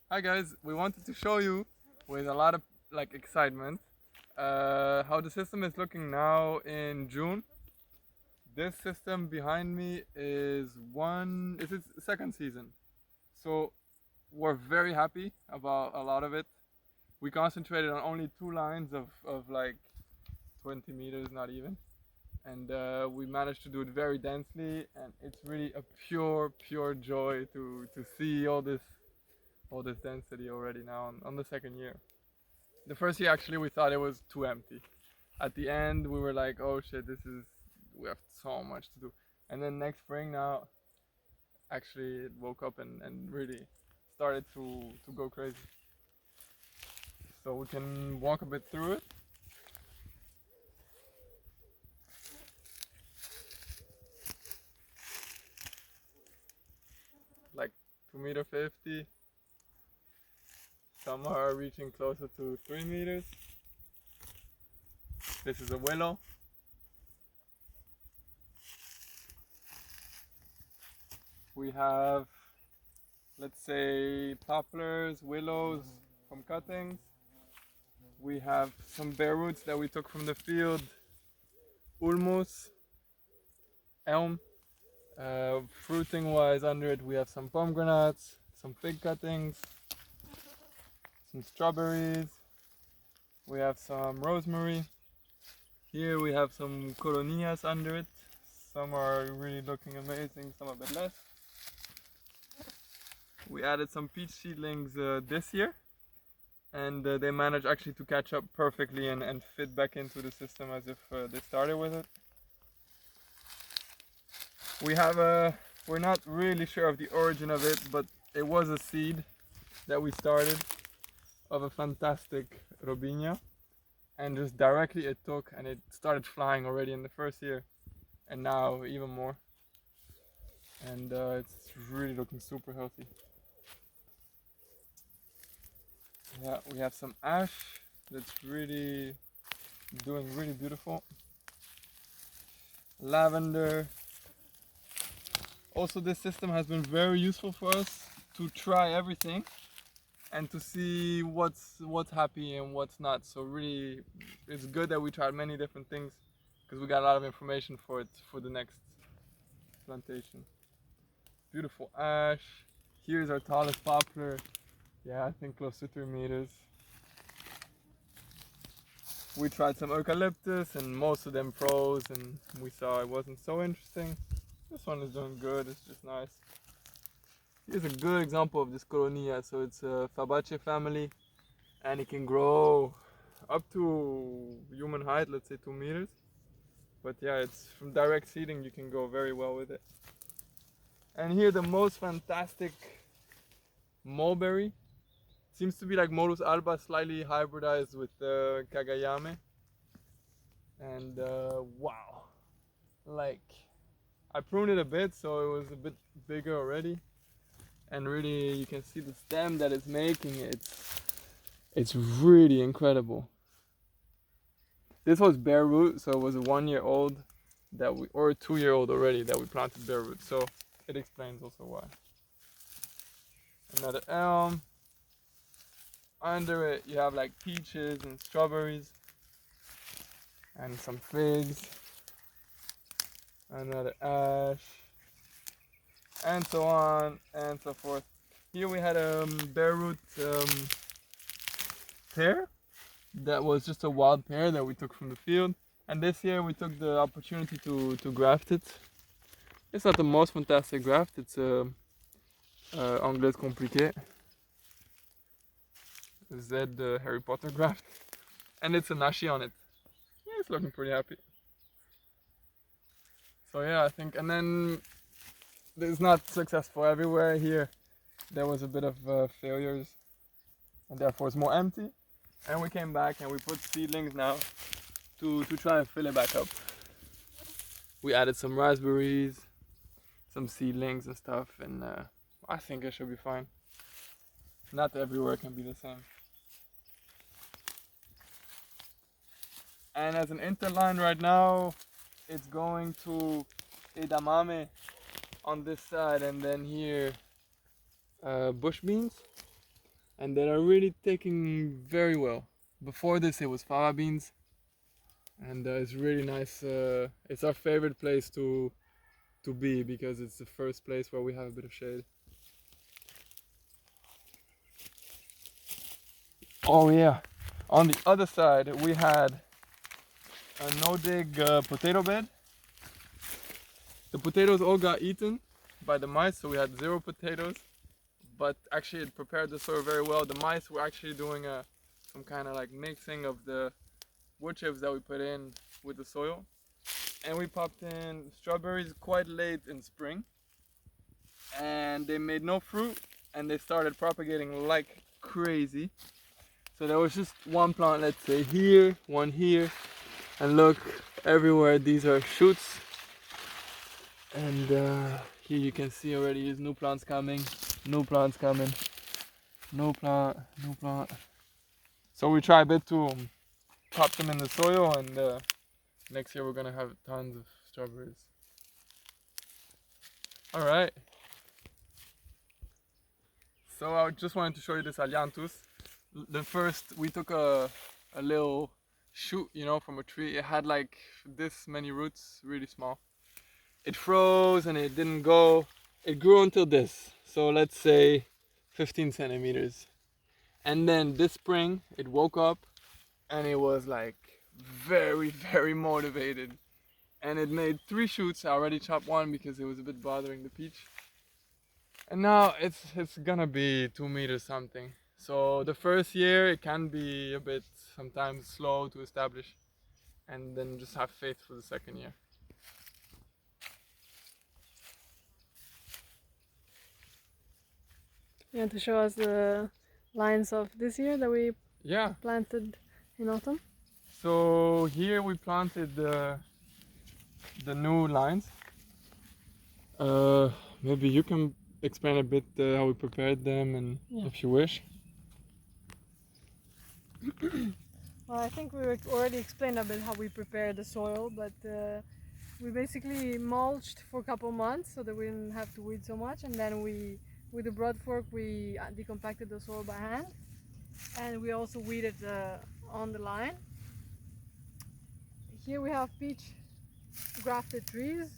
Hi guys, we wanted to show you with a lot of excitement how the system is looking now in June. This system behind me is its second season. So we're very happy about a lot of it. We concentrated on only 2 lines of like 20 meters, not even. And we managed to do it very densely, and it's really a pure joy to see all this density already now on the second year. The first year actually we thought it was too empty. At the end we were like, oh shit, we have so much to do. And then next spring now actually it woke up and really started to go crazy. So we can walk a bit through it. Like 2 meter 50. Some are reaching closer to 3 meters. This is a willow. We have, let's say, poplars, willows from cuttings. We have some bare roots that we took from the field, ulmus, elm. Fruiting wise under it we have some pomegranates, some fig cuttings, some strawberries, we have some rosemary. Here we have some colonias under it. Some are really looking amazing, some a bit less. We added some peach seedlings this year, and they managed actually to catch up perfectly and fit back into the system as if they started with it. We're not really sure of the origin of it, but it was a seed that we started of a fantastic robinia, and just directly it took and it started flying already in the first year, and now even more. And it's really looking super healthy. Yeah, we have some ash that's really doing really beautiful. Lavender. Also, this system has been very useful for us to try everything and to see what's happy and what's not. So really, it's good that we tried many different things because we got a lot of information for it for the next plantation. Beautiful ash. Here's our tallest poplar. Yeah, I think close to 3 meters. We tried some eucalyptus and most of them froze, and we saw it wasn't so interesting. This one is doing good, it's just nice. Here's a good example of this colonia. So it's a Fabaceae family, and it can grow up to human height, let's say 2 meters. But yeah, it's from direct seeding, you can go very well with it. And here the most fantastic mulberry. Seems to be like Molus alba, slightly hybridized with Kagayame. And wow, like I pruned it a bit so it was a bit bigger already, and really you can see the stem that it's making. It's really incredible. This was bare root, so it was a 1 year old or a 2 year old already that we planted bare root, so it explains also why. Another elm. Under it you have like peaches and strawberries and some figs. Another ash, and so on and so forth. Here we had a bare root pear that was just a wild pear that we took from the field, and this year we took the opportunity to graft it. It's not the most fantastic graft, it's a anglaise compliquée Z Harry Potter graft, and it's a nashi on it. Yeah, it's looking pretty happy. So yeah, I think, and then it's not successful everywhere. Here there was a bit of failures, and therefore it's more empty. And we came back and we put seedlings now to try and fill it back up. We added some raspberries, some seedlings and stuff, and I think it should be fine. Not everywhere can be the same. And as an interline right now, it's going to edamame on this side, and then here bush beans. and that are really taking very well. Before this, it was fava beans, and it's really nice. It's our favorite place to be because it's the first place where we have a bit of shade. Oh yeah, on the other side we had a no-dig potato bed. The potatoes all got eaten by the mice, so we had 0 potatoes. But actually it prepared the soil very well. The mice were actually doing some kind of like mixing of the wood chips that we put in with the soil. And we popped in strawberries quite late in spring. And they made no fruit, and they started propagating like crazy. So there was just one plant, let's say here, one here, and look, everywhere these are shoots. And here you can see already there's new plants coming, new plants coming, new plant, new plant. So we try a bit to pop them in the soil, and next year we're gonna have tons of strawberries. All right. So I just wanted to show you this Alianthus. The first, we took a little shoot, you know, from a tree. It had like this many roots, really small. It froze and it didn't go. It grew until this, so let's say 15 centimeters. And then this spring, it woke up and it was like very, very motivated. And it made 3 shoots. I already chopped one because it was a bit bothering the peach. And now it's gonna be 2 meters something. So the first year it can be a bit sometimes slow to establish, and then just have faith for the second year. You want to show us the lines of this year that we Yeah. planted in autumn? So here we planted the new lines. Maybe you can explain a bit how we prepared them, and if you wish. Well, I think we already explained a bit how we prepare the soil, but we basically mulched for a couple months so that we didn't have to weed so much, and then with the broad fork we decompacted the soil by hand, and we also weeded on the line. Here we have peach grafted trees,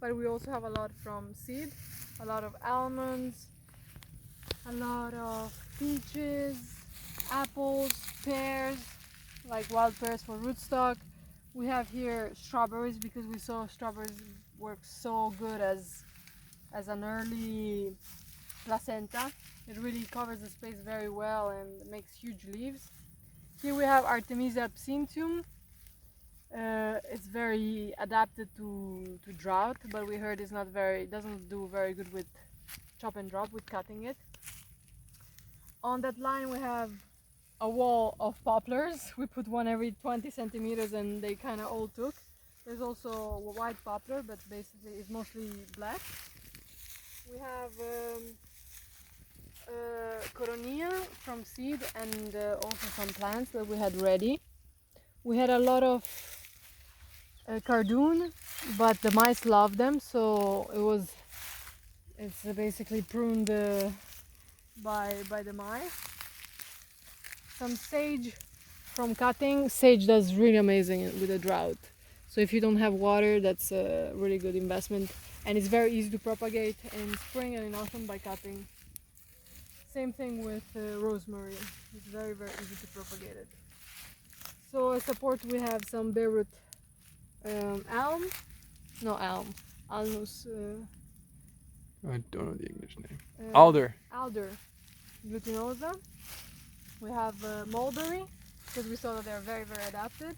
but we also have a lot from seed, a lot of almonds, a lot of peaches, apples, pears, like wild pears for rootstock. We have here strawberries because we saw strawberries work so good as an early placenta. It really covers the space very well and makes huge leaves. Here we have Artemisia absinthium. It's very adapted to drought, but we heard it's doesn't do very good with chop and drop, with cutting it. On that line we have a wall of poplars. We put one every 20 centimeters and they kind of all took. There's also a white poplar, but basically it's mostly black. We have coronia from seed, and also some plants that we had ready. We had a lot of cardoon, but the mice love them, so it's basically pruned by the mice. Some sage from cutting. Sage does really amazing with a drought. So if you don't have water, that's a really good investment, and it's very easy to propagate in spring and in autumn by cutting. Same thing with rosemary. It's very, very easy to propagate it. So as support we have some Beirut alnus. I don't know the English name. Alder. Alder glutinosa. We have mulberry, because we saw that they're very, very adapted.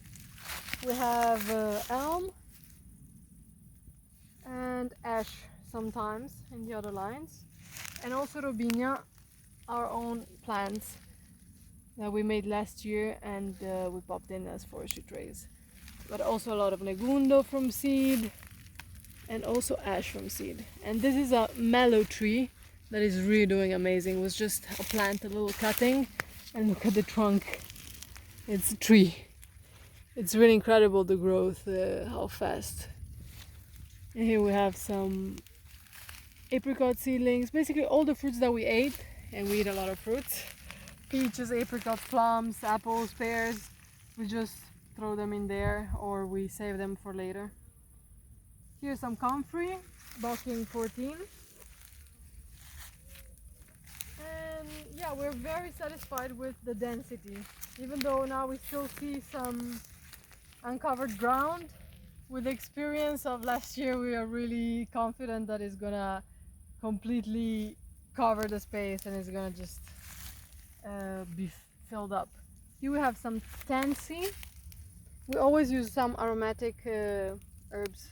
We have elm and ash sometimes in the other lines, and also robinia, our own plants that we made last year, and we popped in as forestry trays. But also a lot of negundo from seed, and also ash from seed. And this is a mallow tree that is really doing amazing. It was just a plant, a little cutting, and look at the trunk. It's a tree. It's really incredible, the growth, how fast. And here we have some apricot seedlings, basically all the fruits that we ate, and we eat a lot of fruits. peaches, apricots, plums, apples, pears, we just throw them in there or we save them for later. Here's some comfrey, bulking 14. And yeah, we're very satisfied with the density. Even though now we still see some uncovered ground, with the experience of last year, we are really confident that it's gonna completely cover the space and it's gonna just be filled up. Here we have some tansy. We always use some aromatic herbs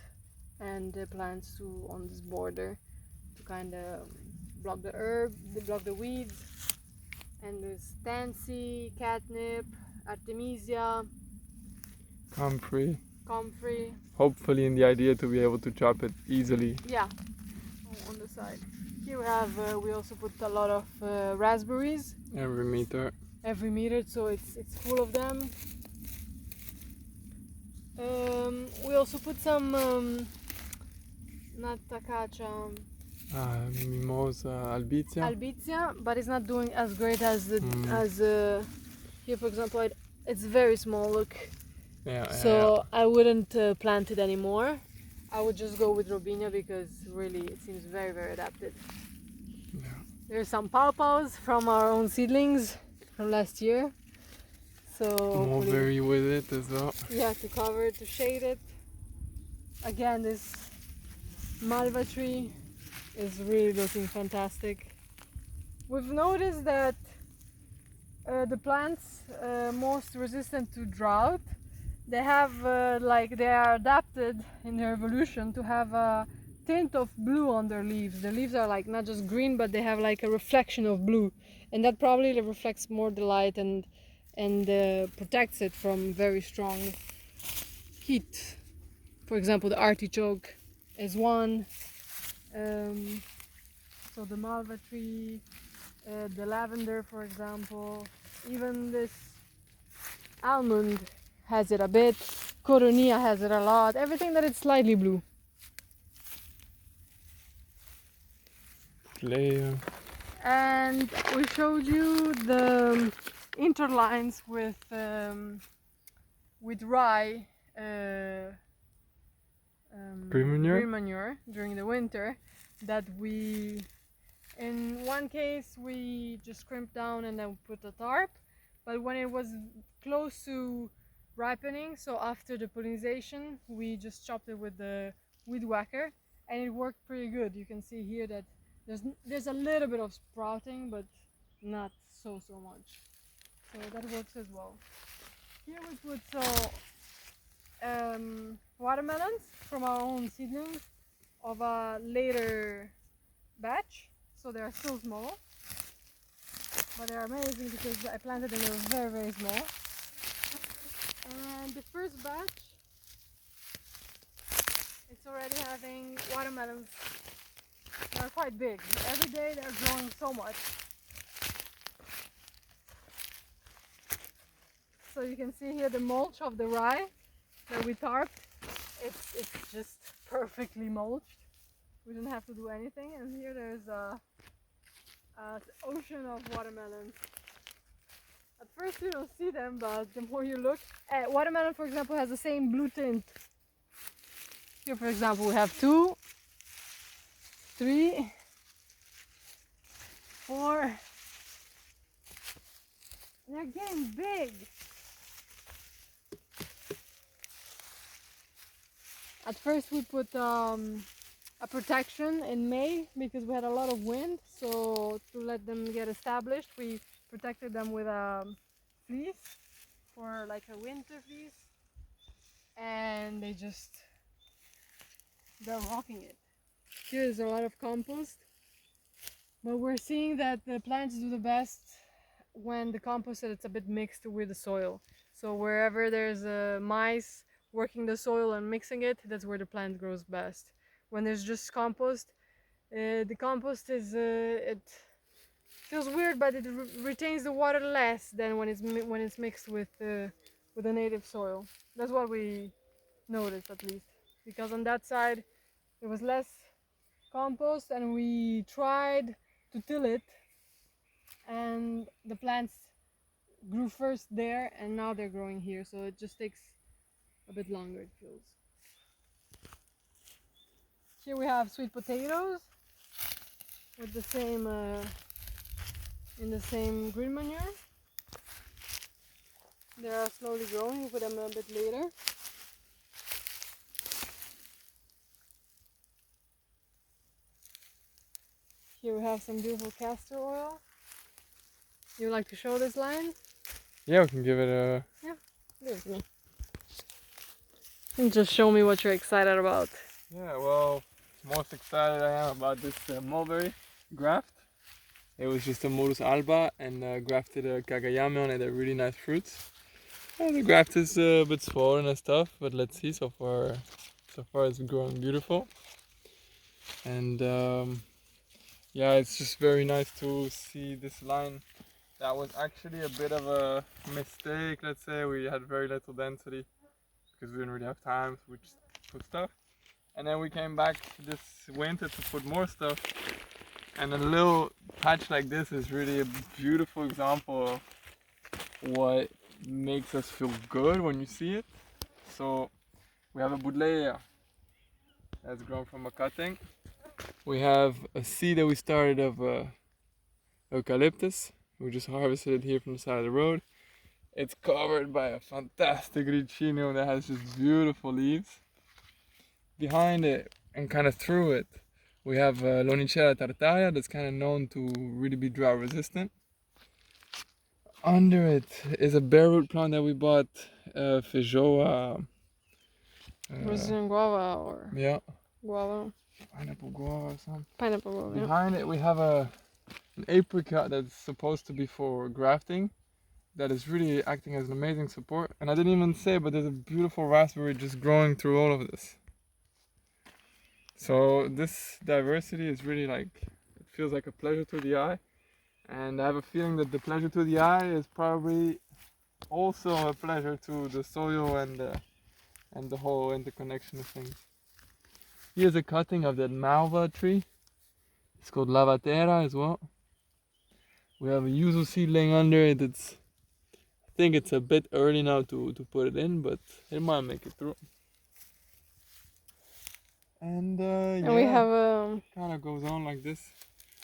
and plants on this border to kind of block the weeds. And there's tansy, catnip, artemisia, Comfrey. comfrey. Hopefully in the idea to be able to chop it easily. Yeah, on the side. Here we have, we also put a lot of raspberries. Every meter. Every meter, so it's full of them. We also put some not acacia, Mimosa, albizia. albizia, but it's not doing as great as here, for example. It's very small. Look, so I wouldn't plant it anymore. I would just go with Robinia because really it seems very, very adapted. Yeah. There's some pawpaws from our own seedlings from last year. So Mulberry with it as well. Yeah, to cover it, to shade it. Again, this malva tree is really looking fantastic. We've noticed that the plants most resistant to drought, they have they are adapted in their evolution to have a tint of blue on their leaves. The leaves are like not just green, but they have like a reflection of blue, and that probably reflects more the light and protects it from very strong heat. For example, the artichoke is one. So the malva tree, the lavender, for example, even this almond has it a bit, coronia has it a lot, everything that is slightly blue. Layer. And we showed you the interlines with rye pre-manure during the winter that we, in one case we just crimped down and then put a tarp, but when it was close to ripening, so after the pollination, we just chopped it with the weed whacker and it worked pretty good. You can see here that there's a little bit of sprouting, but not so much. So that works as well. Here we put watermelons from our own seedlings of a later batch. So they are still small, but they are amazing because I planted them, they were very, very small. And the first batch, it's already having watermelons. They're quite big. Every day they're growing so much. So you can see here the mulch of the rye that we tarped. It's just perfectly mulched. We didn't have to do anything. And here there's an ocean of watermelons. At first you don't see them, but the more you look, watermelon, for example, has the same blue tint. Here, for example, we have 2, 3, 4. They're getting big. At first we put a protection in May because we had a lot of wind, so to let them get established we protected them with a fleece, for like a winter fleece, and they're rocking it. Here's a lot of compost, but we're seeing that the plants do the best when the compost is a bit mixed with the soil. So wherever there's mice working the soil and mixing it, that's where the plant grows best. When there's just compost, the compost is it feels weird, but it retains the water less than when it's mixed with the native soil. That's what we noticed, at least, because on that side there was less compost and we tried to till it and the plants grew first there and now they're growing here, so it just takes a bit longer, it feels. Here we have sweet potatoes with the same in the same green manure. They are slowly growing. We put them a bit later. Here we have some beautiful castor oil. You would like to show this line? Yeah, we can give it a... Yeah, give it to me. And just show me what you're excited about. Yeah, well, most excited I am about this mulberry graft. It was just a Morus alba and grafted a kagayame on it. They're really nice fruits. The graft is a bit swollen and stuff, but let's see. So far it's growing beautiful. And yeah, it's just very nice to see this line. That was actually a bit of a mistake. Let's say we had very little density because we didn't really have time, so we just put stuff. And then we came back this winter to put more stuff. And a little patch like this is really a beautiful example of what makes us feel good when you see it. So we have a buddleia that's grown from a cutting. We have a seed that we started of eucalyptus. We just harvested it here from the side of the road. It's covered by a fantastic ricino that has just beautiful leaves. Behind it and kind of through it, we have Lonicera tartaria that's kind of known to really be drought resistant. Under it is a bare root plant that we bought, Feijoa. Brazilian guava or Yeah. guava. Pineapple guava or something. Pineapple guava. Yeah. Behind it we have an apricot that's supposed to be for grafting. That is really acting as an amazing support. And I didn't even say, but there's a beautiful raspberry just growing through all of this. So this diversity is really like, it feels like a pleasure to the eye. And I have a feeling that the pleasure to the eye is probably also a pleasure to the soil and the whole interconnection of things. Here's a cutting of that malva tree. It's called lavatera as well. We have a yuzu seedling under it. I think it's a bit early now to put it in, but it might make it through. And And we have kind of goes on like this.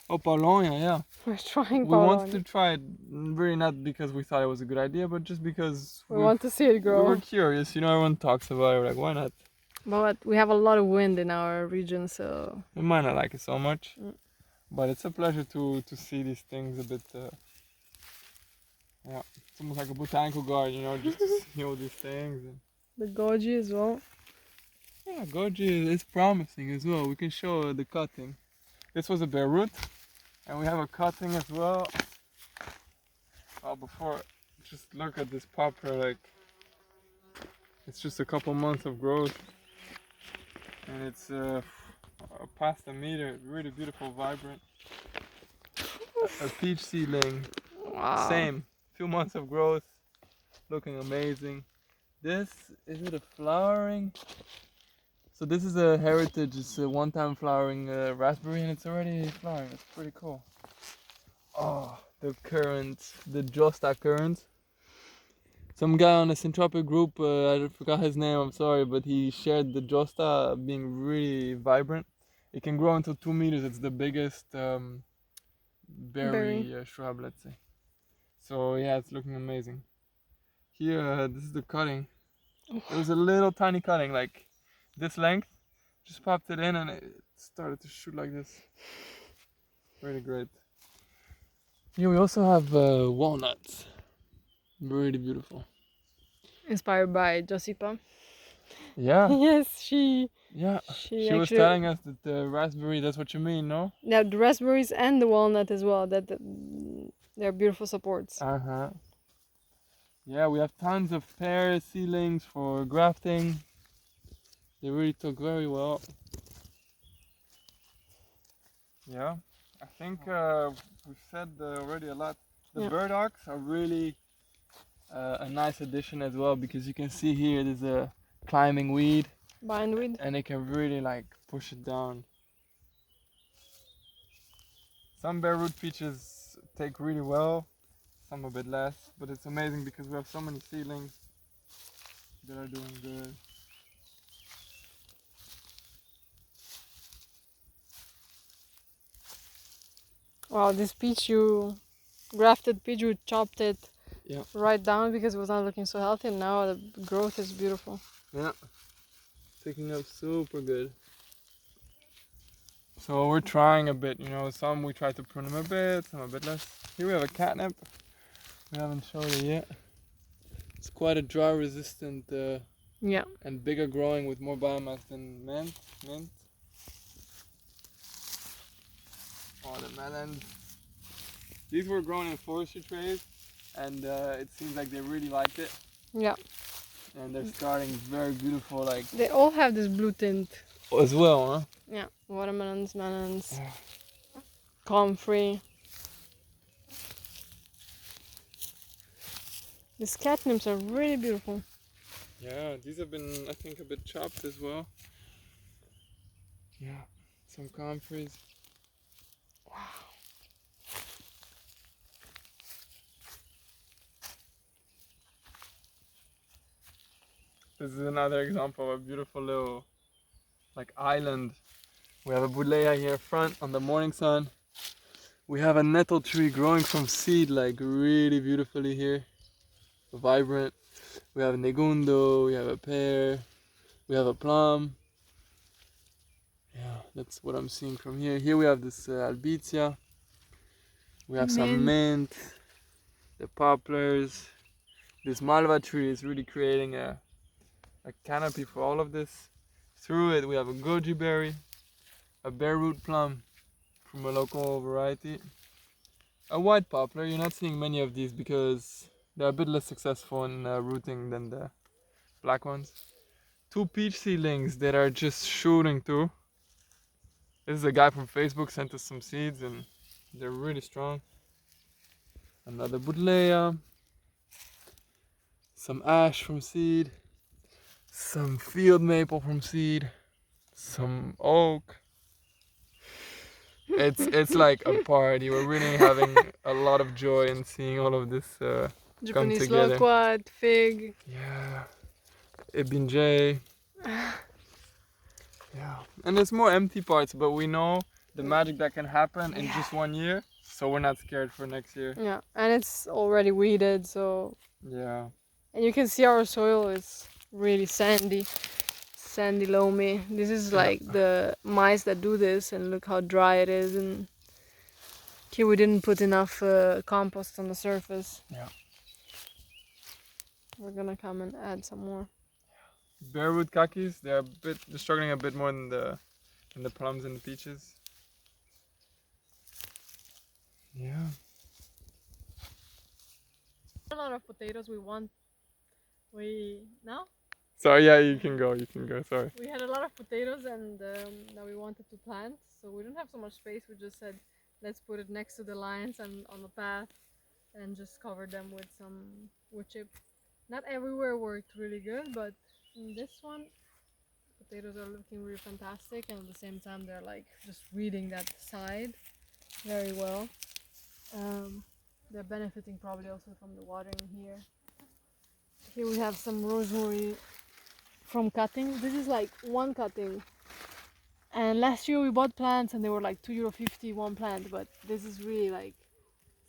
Oh, Paulonia, yeah. we're trying. We wanted to try it, really not because we thought it was a good idea, but just because we want to see it grow. We were curious, you know, everyone talks about it, we're like, why not? But we have a lot of wind in our region, so We might not like it so much, but it's a pleasure to see these things a bit, yeah, it's almost like a botanical garden, you know, just to see all these things. And the goji as well. yeah, goji is promising as well. We can show the cutting. This was a bare root, and we have a cutting as well. Oh, before, just look at this poplar, like, it's just a couple months of growth. And it's past a meter, really beautiful, vibrant. A peach seedling, Wow. same, few months of growth, looking amazing. This, is it a flowering? So this is a heritage, it's a one-time flowering raspberry and it's already flowering, it's pretty cool. Oh, the currant, the Josta currant. Some guy on the Syntropy group, I forgot his name, I'm sorry, but he shared the Josta being really vibrant. It can grow until 2 meters, it's the biggest berry shrub, let's say. So yeah, it's looking amazing. Here, this is the cutting. It was a little tiny cutting, like this length. Just popped it in and it started to shoot like this. Really great. Here we also have walnuts. Really beautiful. Inspired by Josipa. Yeah. Yes, she was telling us that the raspberry, that's what you mean, no? Yeah, the raspberries and the walnut as well, that they're beautiful supports. Yeah, we have tons of pear seedlings for grafting. They really took very well. Yeah, I think we've said already a lot. The burdocks are really a nice addition as well, because you can see here there's a climbing weed. Bindweed. And it can really like push it down. Some bare root peaches take really well. some a bit less, but it's amazing because we have so many seedlings that are doing good. Wow, this peach you grafted peach, you chopped it Yeah. right down because it was not looking so healthy, and now the growth is beautiful. Yeah, taking up super good. So we're trying a bit, you know, some we try to prune them a bit, some a bit less. Here we have a catnip. We haven't showed it yet. It's quite a dry resistant Yeah. and bigger growing with more biomass than mint. Oh, the melons. These were grown in forestry trays, and it seems like they really liked it. Yeah. And they're starting very beautiful, like They all have this blue tint. as well, huh? Yeah. Watermelons, melons, comfrey. These catnips are really beautiful. Yeah, these have been, I think, a bit chopped as well. Yeah, some comfreys. Wow. This is another example of a beautiful little, like, island. We have a buddleia here front on the morning sun. We have a nettle tree growing from seed, like, really beautifully here. Vibrant. We have a negundo, we have a pear, we have a plum. Yeah, that's what I'm seeing from here. Here we have this albizia. We have some mint, the poplars. This malva tree is really creating a canopy for all of this. Through it we have a goji berry, a bare root plum from a local variety, a white poplar. You're not seeing many of these because they're a bit less successful in rooting than the black ones. 2 peach seedlings that are just shooting through. This is a guy from Facebook sent us some seeds and they're really strong. Another buddleia, some ash from seed, some field maple from seed, some oak. It's like a party. We're really having a lot of joy in seeing all of this come Japanese together. loquat, fig. Yeah, ibinjay. Yeah, and there's more empty parts, but we know the magic that can happen in just 1 year, so we're not scared for next year. Yeah, and it's already weeded, so. Yeah. And you can see our soil is really sandy, loamy. This is like the mice that do this, and look how dry it is. And here we didn't put enough compost on the surface. Yeah. We're gonna come and add some more. Barewood kakis, they're struggling a bit more than the plums and the peaches. Yeah. A lot of potatoes now So yeah, you can go. Sorry. we had a lot of potatoes, and now we wanted to plant, so we don't have so much space. We just said let's put it next to the lines and on the path, and just cover them with some wood chip. Not everywhere worked really good, but in this one potatoes are looking really fantastic, and at the same time they're like just reading that side very well. They're benefiting probably also from the watering here. Here we have some rosemary from cutting. This is like one cutting, and last year we bought plants and they were like €2.50 one plant, but this is really like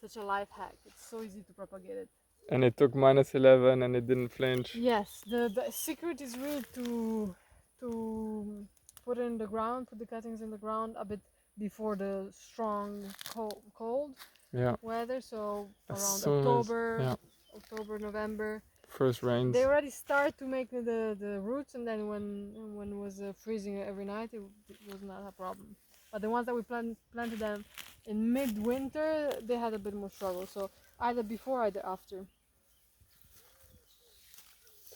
such a life hack. It's so easy to propagate it. And it took -11 and it didn't flinch. Yes, the secret is really to put it in the ground, put the cuttings in the ground a bit before the strong cold weather, so around October, November. First rains. They already start to make the roots, and then when it was freezing every night, it was not a problem. But the ones that we planted them in mid-winter, they had a bit more struggle. So either before, either after.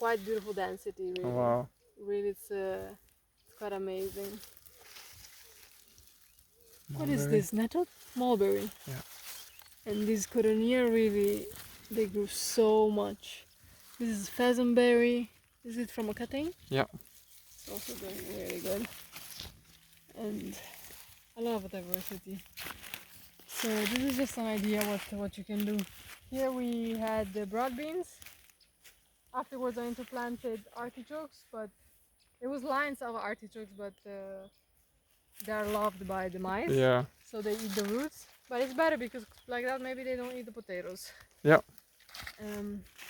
Quite beautiful density, really. Oh, wow. Really, it's quite amazing. Mulberry. What is this? Nettle? Mulberry. Yeah. And these cotoneer really, they grew so much. This is pheasantberry. Is it from a cutting? Yeah. It's also doing really good. And a lot of diversity. So this is just an idea what you can do. Here we had the broad beans. Afterwards I interplanted artichokes, but it was lines of artichokes, but they're loved by the mice. Yeah. So they eat the roots. But it's better because like that maybe they don't eat the potatoes. Yeah.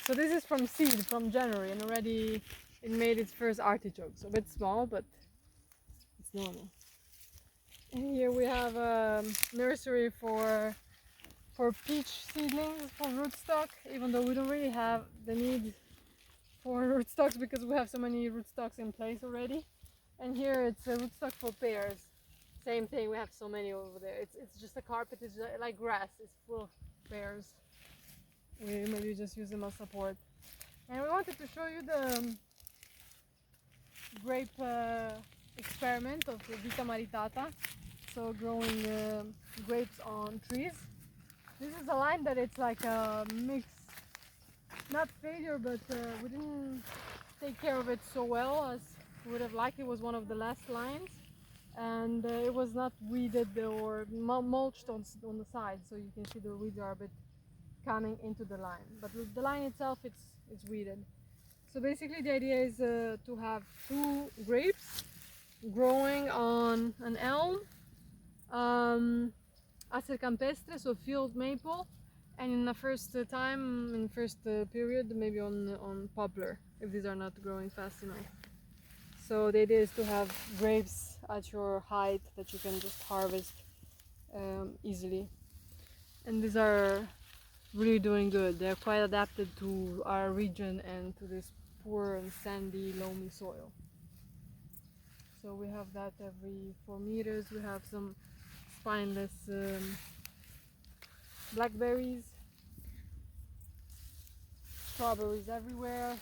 So this is from seed from January, and already it made its first artichokes. A bit small, but it's normal. And here we have a nursery for peach seedlings, for rootstock, even though we don't really have the need for rootstocks because we have so many rootstocks in place already. And here it's a rootstock for pears. Same thing, we have so many over there. It's just a carpet, it's just like grass, it's full of pears. We maybe just use them as support. And we wanted to show you the grape experiment of the Vita Maritata. So growing grapes on trees. This is a line that it's like a mix, not failure, but we didn't take care of it so well as we would have liked. It was one of the last lines, and it was not weeded or mulched on the side, so you can see the weeds are a bit coming into the line. But the line itself, it's weeded. So basically the idea is to have 2 grapes growing on an elm, Acer campestre, so field maple, and in the first period maybe on poplar, if these are not growing fast enough. So the idea is to have grapes at your height that you can just harvest easily. And these are really doing good. They're quite adapted to our region and to this poor and sandy, loamy soil. So we have that every 4 meters. We have some spineless blackberries, strawberries everywhere.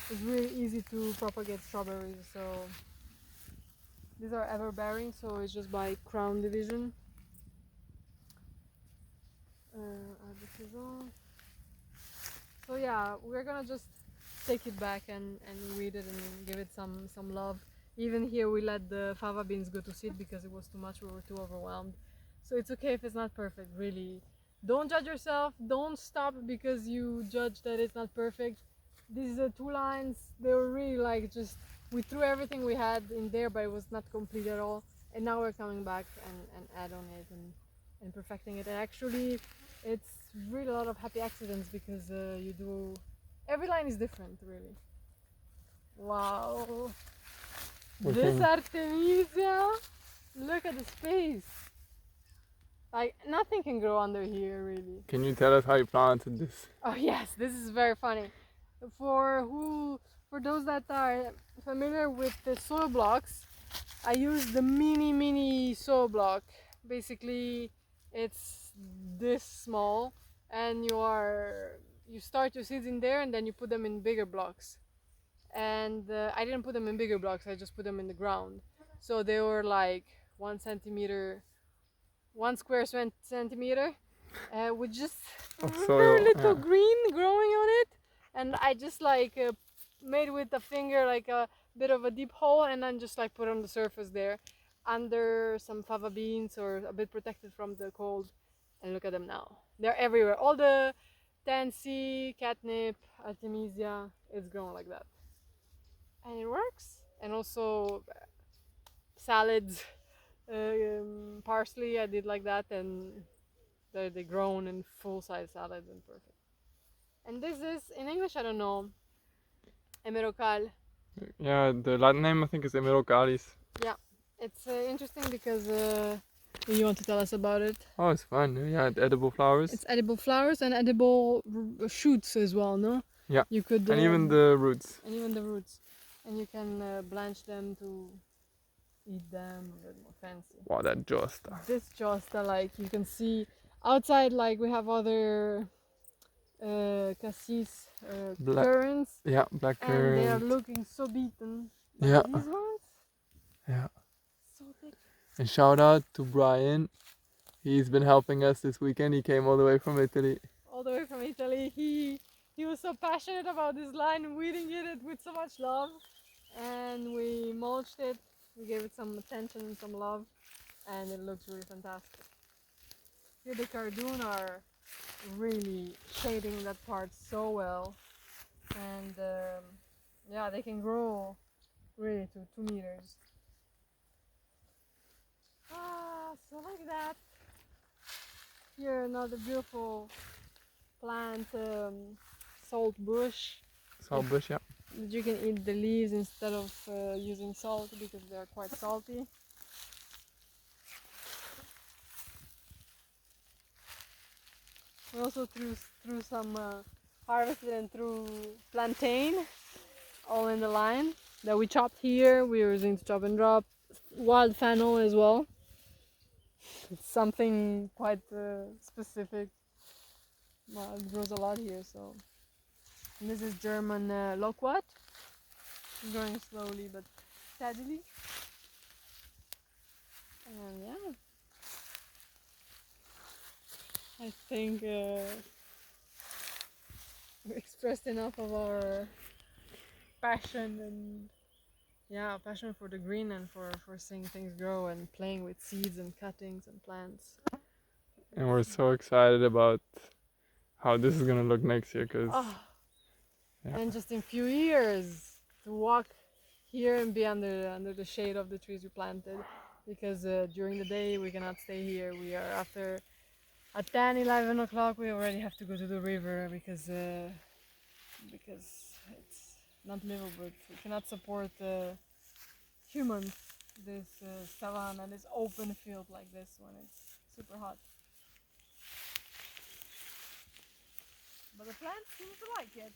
It's really easy to propagate strawberries. So these are ever bearing, so it's just by crown division. So yeah, we're gonna just take it back and weed it and give it some love. Even here we let the fava beans go to seed because it was too much, we were too overwhelmed. So it's okay if it's not perfect, really. Don't judge yourself, don't stop because you judge that it's not perfect. These 2 lines, they were really like just, we threw everything we had in there, but it was not complete at all. And now we're coming back and add on it and perfecting it. And actually, it's really a lot of happy accidents because every line is different, really. Wow. This Artemisia, look at the space. Like nothing can grow under here, really. Can you tell us how you planted this? Oh yes, this is very funny. For those that are familiar with the soil blocks, I used the mini soil block. Basically, it's this small, and you start your seeds in there, and then you put them in bigger blocks. And I didn't put them in bigger blocks, I just put them in the ground. So they were like 1 square centimeter with just very little green growing on it. And I just like made with a finger like a bit of a deep hole, and then just like put on the surface there under some fava beans or a bit protected from the cold. And look at them now, they're everywhere. All the tansy, catnip, artemisia, it's grown like that. And it works. And also salads, parsley, I did like that, and they grown in full-size salads and perfect. And this is, in English, I don't know, emerocal. Yeah, the Latin name I think is emerocalis. Yeah, it's interesting because you want to tell us about it? Oh, it's fun. Yeah, edible flowers. It's edible flowers and edible shoots as well, no? Yeah. You could. And even the roots. And even the roots. And you can blanch them to eat them, a bit more fancy. Wow, that josta. This josta, like you can see outside, like we have other cassis currants. Yeah, black currant. And they are looking so beaten. But yeah. These ones? Yeah. So thick. And shout out to Brian. He's been helping us this weekend. He came all the way from Italy. All the way from Italy. He was so passionate about this line, weeding it with so much love. And we mulched it. We gave it some attention and some love. And it looks really fantastic. Here the cardoon are really shading that part so well, and yeah, they can grow really to 2 meters. So like that. Here another beautiful plant, salt bush. Salt bush, yeah. That you can eat the leaves instead of using salt because they're quite salty. We also threw some harvested and threw plantain all in the line that we chopped here. We were using to chop and drop. Wild fennel as well. It's something quite specific. Well, it grows a lot here, so. And this is German loquat. Growing slowly but steadily. And yeah. I think we expressed enough of our passion and passion for the green and for seeing things grow and playing with seeds and cuttings and plants. And we're so excited about how this is gonna look next year, because And just in few years to walk here and be under the shade of the trees we planted, because during the day we cannot stay here. We are after at 10, 11 o'clock we already have to go to the river because it's not livable. We cannot support humans this savanna, this open field like this when it's super hot. But the plants seem to like it.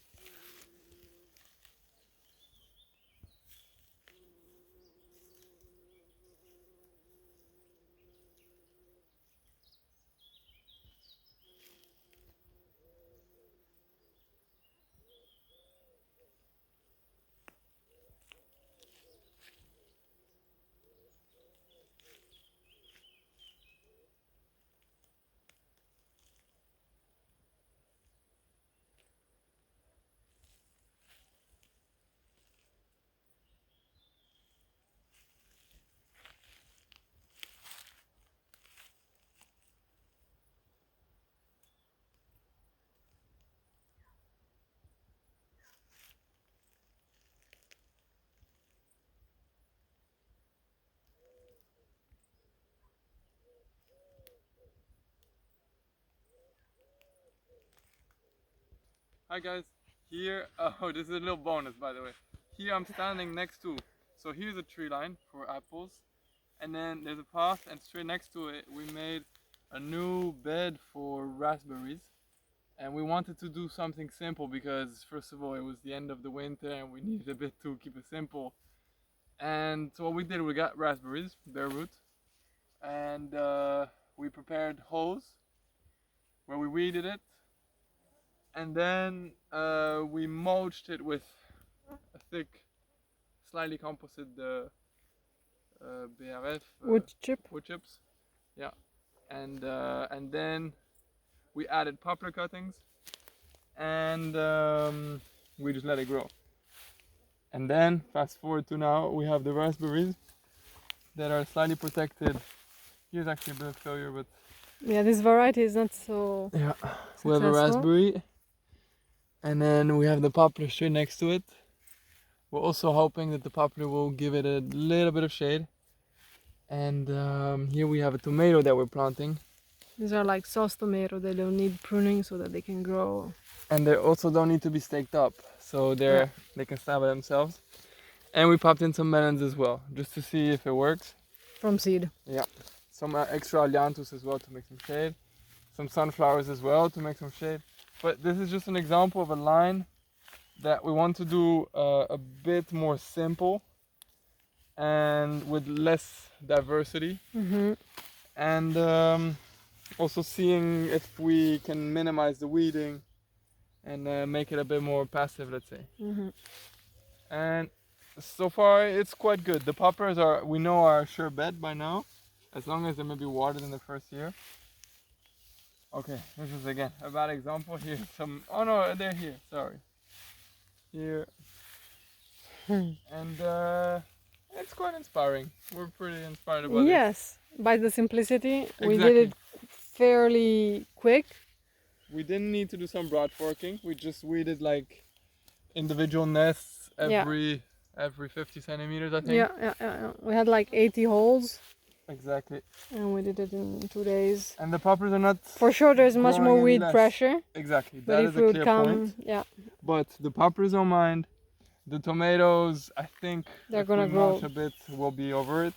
Hi guys, here, oh, this is a little bonus by the way. Here I'm standing next to, so here's a tree line for apples, and then there's a path, and straight next to it we made a new bed for raspberries. And we wanted to do something simple because first of all it was the end of the winter and we needed a bit to keep it simple. And so what we did, we got raspberries, bare root, and we prepared holes where we weeded it, and then we mulched it with a thick, slightly composted BRF Wood chips, yeah, and then we added poplar cuttings, and we just let it grow. And then fast forward to now, we have the raspberries that are slightly protected. Here's actually a bit of failure, but yeah, this variety is not so we have a raspberry, and then we have the poplar straight next to it. We're also hoping that the poplar will give it a little bit of shade. And here we have a tomato that we're planting. These are like sauce tomato. They don't need pruning so that they can grow. And they also don't need to be staked up, so they can stand by themselves. And we popped in some melons as well, just to see if it works. From seed. Yeah. Some extra alianthus as well to make some shade. Some sunflowers as well to make some shade. But this is just an example of a line that we want to do a bit more simple and with less diversity. And also seeing if we can minimize the weeding and make it a bit more passive, let's say. And so far it's quite good. The poppers we know are a sure bet by now, as long as they may be watered in the first year. Okay, this is again a bad example. Here some, oh no, they're here, sorry. Here. And it's quite inspiring. We're pretty inspired about it. Yes, by the simplicity. Exactly. We did it fairly quick. We didn't need to do some broad forking. We just weeded like individual nests every 50 centimeters, I think. Yeah. We had like 80 holes. Exactly. And we did it in 2 days. And the poppers are not. For sure, there's much growing more any weed less. pressure. Exactly. But That if is we a would clear come, point. yeah, But the poppers don't mind. The tomatoes, I think, they're if gonna we grow. mulch a bit, we'll be over it.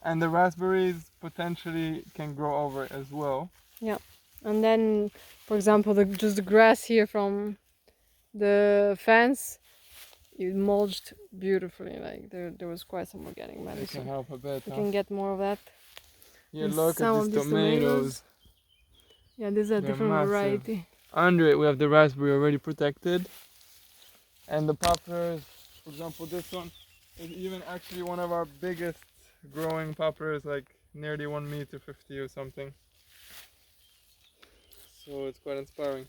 And the raspberries potentially can grow over it as well. Yeah, and then, for example, just the grass here from the fence, it mulched beautifully. Like there was quite some organic matter. It can help a bit. We Huh? can get more of that. Yeah, And look some at of these these tomatoes. Yeah, this is a They're different massive. variety. Under it, we have the raspberry already protected. And the poppers, for example, this one is even actually one of our biggest growing poppers, like nearly 1 meter 50 or something. So it's quite inspiring.